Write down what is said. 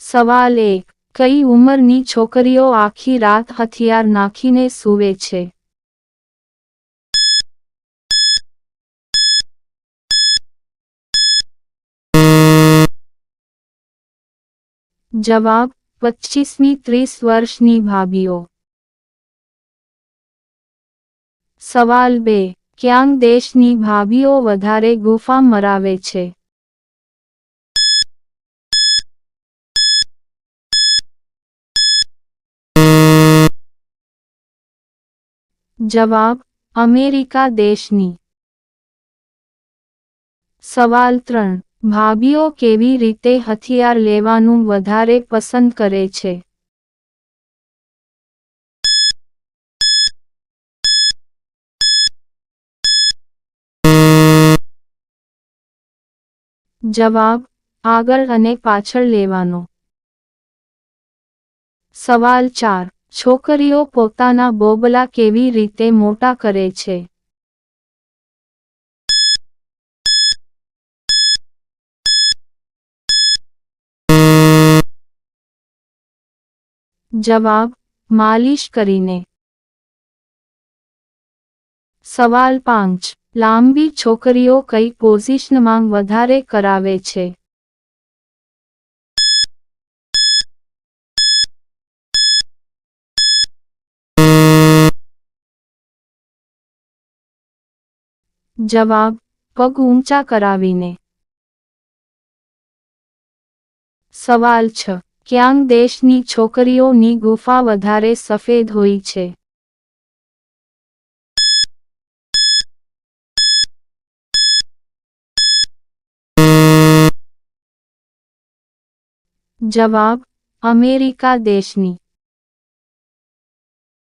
સવાલ 1. કઈ ઉંમરની છોકરીઓ આખી રાત હથિયાર નાખીને સૂવે છે? જવાબ: 25મી 30 વર્ષની ભાભીઓ. સવાલ 2. ક્યાં દેશની ભાભીઓ વધારે ગુફા મરાવે છે? જવાબ: અમેરિકા દેશની. સવાલ 3. ભાભીઓ કેવી રીતે હથિયાર લેવાનું વધારે પસંદ કરે છે? જવાબ: આગળ અને પાછળ લેવાનો. સવાલ 4. છોકરીઓ પોતાના બોબલા કેવી રીતે મોટા કરે છે? જવાબ: માલિશ કરીને. સવાલ 5. લાંબી છોકરીઓ કઈ પોઝિશનમાં વધારે કરાવે છે? જવાબ: પગ ઊંચા કરાવીને. સવાલ 6. ક્યાં દેશની છોકરીઓની ગુફા વધારે સફેદ હોય છે? જવાબ: અમેરિકા દેશની.